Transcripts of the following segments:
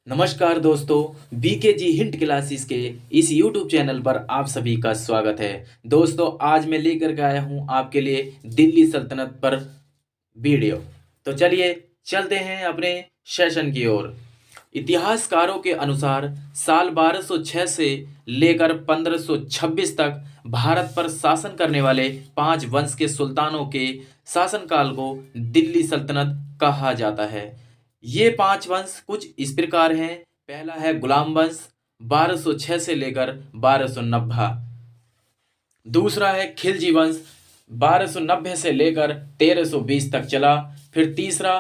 नमस्कार दोस्तों, बीकेजी hint classes के इस यूट्यूब चैनल पर आप सभी का स्वागत है। दोस्तों, आज मैं लेकर के आया हूं आपके लिए दिल्ली सल्तनत पर वीडियो। तो चलिए चलते हैं अपने सेशन की ओर। इतिहासकारों के अनुसार साल 1206 से लेकर 1526 तक भारत पर शासन करने वाले 5 वंश के सुल्तानों के शासनकाल को दिल्ली सल्तनत कहा जाता है। ये 5 वंश कुछ इस प्रकार हैं। पहला है गुलाम वंश, 1206 से लेकर 1290। दूसरा है खिलजी वंश, 1290 से लेकर 1320 तक चला। फिर तीसरा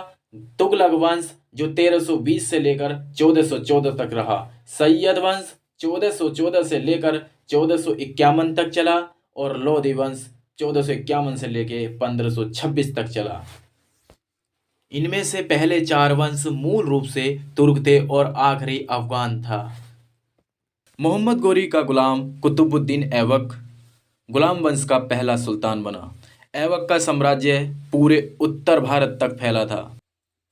तुगलक वंश, जो 1320 से लेकर 1414 तक रहा। सैयद वंश 1414 से लेकर 1451 तक चला। और लोधी वंश 1451 से लेकर 1526 तक चला। इनमें से पहले 4 वंश मूल रूप से तुर्क थे और आखिरी अफगान था। मोहम्मद गोरी का गुलाम कुतुबुद्दीन ऐबक गुलाम वंश का पहला सुल्तान बना। ऐबक का साम्राज्य पूरे उत्तर भारत तक फैला था।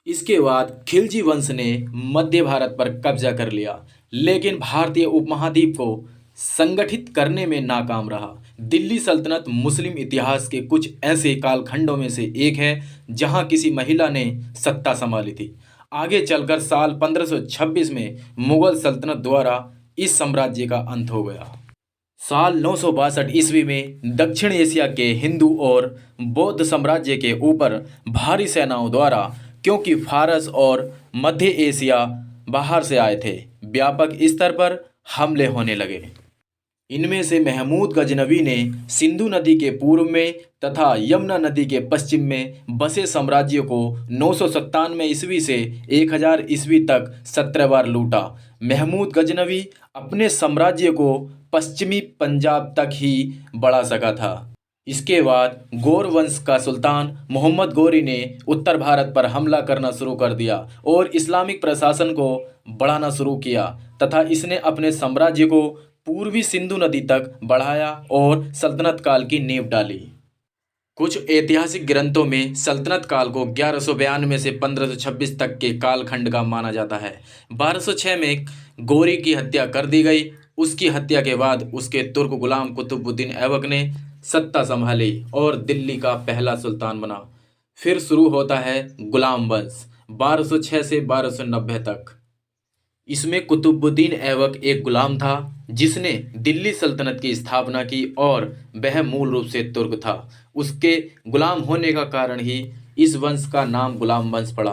इसके बाद खिलजी वंश ने मध्य भारत पर कब्जा कर लिया, लेकिन भारतीय उपमहाद्वीप को संगठित करने में नाकाम रहा। दिल्ली सल्तनत मुस्लिम इतिहास के कुछ ऐसे कालखंडों में से एक है जहां किसी महिला ने सत्ता संभाली थी। आगे चलकर साल 1526 में मुगल सल्तनत द्वारा इस साम्राज्य का अंत हो गया। साल 962 ईस्वी में दक्षिण एशिया के हिंदू और बौद्ध साम्राज्य के ऊपर भारी सेनाओं द्वारा, क्योंकि फारस और मध्य एशिया बाहर से आए थे, व्यापक स्तर पर हमले होने लगे। इनमें से महमूद गजनवी ने सिंधु नदी के पूर्व में तथा यमुना नदी के पश्चिम में बसे साम्राज्य को 997 ईस्वी से 1000 ईस्वी तक 17 बार लूटा। महमूद गजनवी अपने साम्राज्य को पश्चिमी पंजाब तक ही बढ़ा सका था। इसके बाद गौर वंश का सुल्तान मोहम्मद गोरी ने उत्तर भारत पर हमला करना शुरू कर दिया और इस्लामिक प्रशासन को बढ़ाना शुरू किया तथा इसने अपने साम्राज्य को पूर्वी सिंधु नदी तक बढ़ाया और सल्तनत काल की नींव डाली। कुछ ऐतिहासिक ग्रंथों में सल्तनत काल को 1192 से 1526 तक के कालखंड का माना जाता है। 1206 में गोरी की हत्या कर दी गई। उसकी हत्या के बाद उसके तुर्क गुलाम कुतुबुद्दीन ऐबक ने सत्ता संभाली और दिल्ली का पहला सुल्तान बना। फिर शुरू होता है गुलाम वंश 1206 से 1290 तक। इसमें कुतुबुद्दीन ऐबक एक गुलाम था जिसने दिल्ली सल्तनत की स्थापना की और वह मूल रूप से तुर्क था। उसके गुलाम होने का कारण ही इस वंश का नाम गुलाम वंश पड़ा।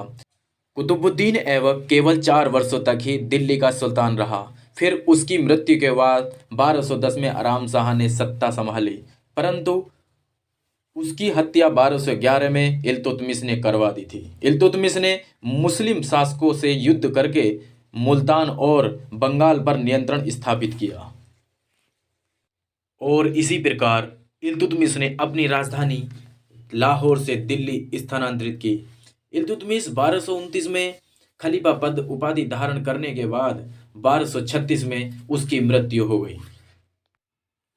कुतुबुद्दीन ऐबक केवल 4 वर्षों तक ही दिल्ली का सुल्तान रहा। फिर उसकी मृत्यु के बाद 1210 में आराम शाह ने सत्ता संभाली, परंतु उसकी हत्या 1211 में इल्तुतमिश ने करवा दी थी। इल्तुतमिश ने मुस्लिम शासकों से युद्ध करके मुल्तान और बंगाल पर नियंत्रण स्थापित किया और इसी प्रकार इल्तुतमिश ने अपनी राजधानी लाहौर से दिल्ली स्थानांतरित की। इल्तुतमिश 1229 में खलीफा पद उपाधि धारण करने के बाद 1236 में उसकी मृत्यु हो गई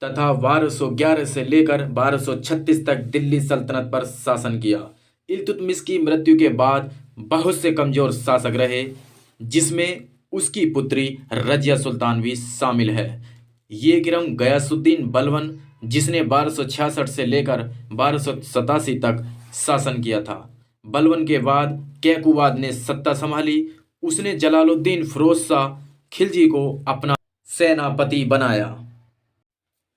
तथा 1211 से लेकर 1236 तक दिल्ली सल्तनत पर शासन किया। इल्तुतमिश की मृत्यु के बाद बहुत से कमजोर शासक रहे, जिसमें उसकी पुत्री रजिया सुल्तान भी शामिल है। ये क्रम गयासुद्दीन बलबन, जिसने 1266 से लेकर 1287 तक शासन किया था। बलबन के बाद कैकुबाद ने सत्ता संभाली। उसने जलालुद्दीन फिरोज शाह खिलजी को अपना सेनापति बनाया।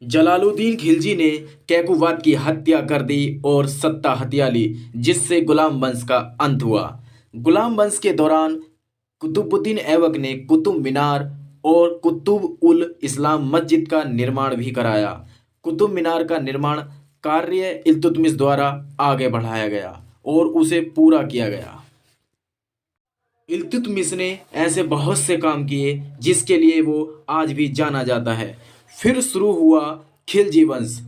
जलालुद्दीन खिलजी ने कैकुबाद की हत्या कर दी और सत्ता हथिया ली, जिससे गुलाम वंश का अंत हुआ। गुलाम वंश के दौरान कुतुबुद्दीन ऐबक ने कुतुब मीनार और कुतुब उल इस्लाम मस्जिद का निर्माण भी कराया। कुतुब मीनार का निर्माण कार्य इल्तुतमिश द्वारा आगे बढ़ाया गया और उसे पूरा किया गया। इल्तुतमिश ने ऐसे बहुत से काम किए जिसके लिए वो आज भी जाना जाता है। फिर शुरू हुआ खिलजी वंश।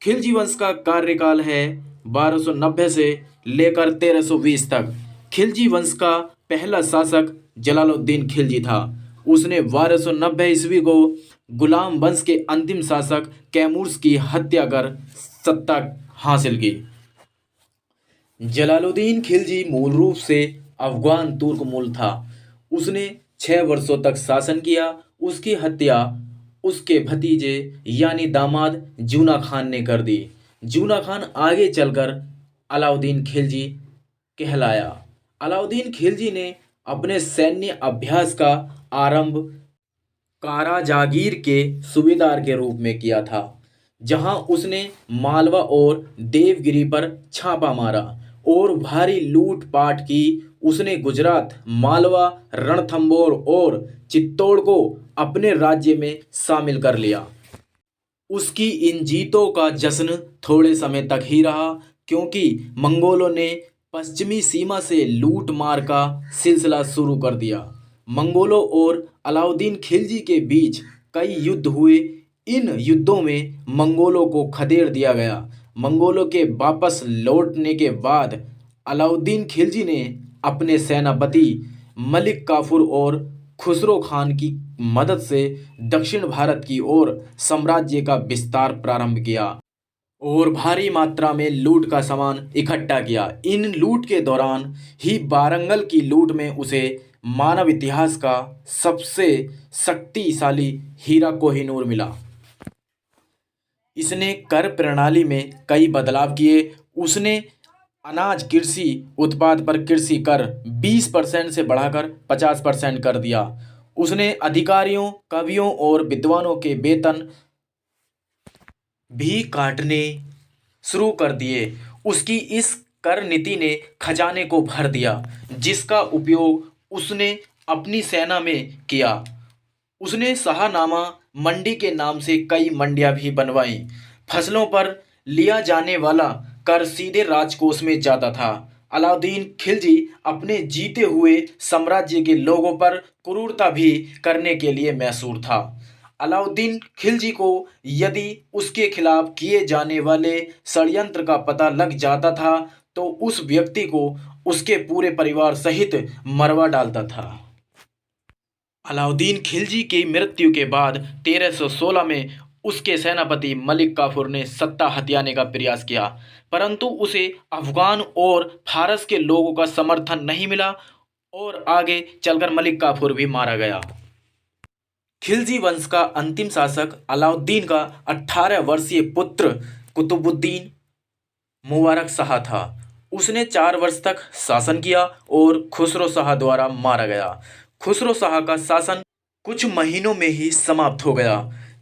खिलजी वंश का कार्यकाल है 1290 से लेकर 1320 तक। खिलजी वंश का पहला शासक जलालुद्दीन खिलजी था। उसने 1290 ईस्वी को गुलाम वंश के अंतिम शासक कैमूर्स की हत्या कर सत्ता हासिल की। जलालुद्दीन खिलजी मूल रूप से अफगान तुर्क मूल था। उसने 6 वर्षों तक शासन किया। उसकी हत्या उसके भतीजे यानी दामाद जूना खान ने कर दी। जूना खान आगे चलकर अलाउद्दीन खिलजी कहलाया। अलाउद्दीन खिलजी ने अपने सैन्य अभ्यास का आरंभ कारा जागीर के सूबेदार के रूप में किया था, जहां उसने मालवा और देवगिरी पर छापा मारा और भारी लूटपाट की। उसने गुजरात, मालवा, रणथंबोर और चित्तौड़ को अपने राज्य में शामिल कर लिया। उसकी इन जीतों का जश्न थोड़े समय तक ही रहा, क्योंकि मंगोलों ने पश्चिमी सीमा से लूट मार का सिलसिला शुरू कर दिया। मंगोलों और अलाउद्दीन खिलजी के बीच कई युद्ध हुए। इन युद्धों में मंगोलों को खदेड़ दिया गया। मंगोलों के वापस लौटने के बाद अलाउद्दीन खिलजी ने अपने सेनापति मलिक काफूर और खुसरो खान की मदद से दक्षिण भारत की ओर साम्राज्य का विस्तार प्रारंभ किया और भारी मात्रा में लूट का सामान इकट्ठा किया। इन लूट के दौरान ही वारंगल की लूट में उसे मानव इतिहास का सबसे शक्तिशाली हीरा कोहिनूर मिला। इसने कर प्रणाली में कई बदलाव किए। उसने अनाज कृषि उत्पाद पर कृषि कर 20% से बढ़ाकर 50% कर दिया। उसने अधिकारियों, कवियों और विद्वानों के वेतन भी काटने शुरू कर दिए। उसकी इस कर नीति ने खजाने को भर दिया, जिसका उपयोग उसने अपनी सेना में किया। उसने शाहनामा मंडी के नाम से कई मंडियां भी बनवाईं। फसलों पर लिया जाने वाला कर सीधे राजकोष में जाता था। अलाउद्दीन खिलजी अपने जीते हुए साम्राज्य के लोगों पर क्रूरता भी करने के लिए मशहूर था। अलाउद्दीन खिलजी को यदि उसके खिलाफ किए जाने वाले षड्यंत्र का पता लग जाता था, तो उस व्यक्ति को उसके पूरे परिवार सहित मरवा डालता था। अलाउद्दीन खिलजी की मृत्यु के बाद 1316 में उसके सेनापति मलिक काफूर ने सत्ता हथियाने का प्रयास किया, परंतु उसे अफगान और फारस के लोगों का समर्थन नहीं मिला और आगे चलकर मलिक काफूर भी मारा गया। खिलजी वंश का अंतिम शासक अलाउद्दीन का 18 वर्षीय पुत्र कुतुबुद्दीन मुबारक शाह था। उसने 4 वर्ष तक शासन किया और खुसरो शाह द्वारा मारा गया। खुसरो शाह का शासन कुछ महीनों में ही समाप्त हो गया।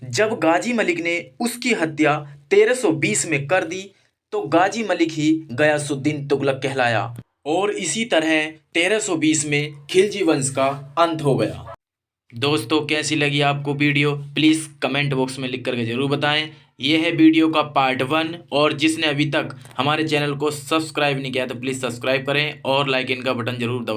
जब गाजी मलिक ने उसकी हत्या 1320 में कर दी, तो गाजी मलिक ही गयासुद्दीन तुगलक कहलाया और इसी तरह 1320 में खिलजी वंश का अंत हो गया। दोस्तों, कैसी लगी आपको वीडियो, प्लीज़ कमेंट बॉक्स में लिख करके ज़रूर बताएं। यह है वीडियो का पार्ट 1 और जिसने अभी तक हमारे चैनल को सब्सक्राइब नहीं किया तो प्लीज़ सब्सक्राइब करें और लाइक इन का बटन ज़रूर दबाएं।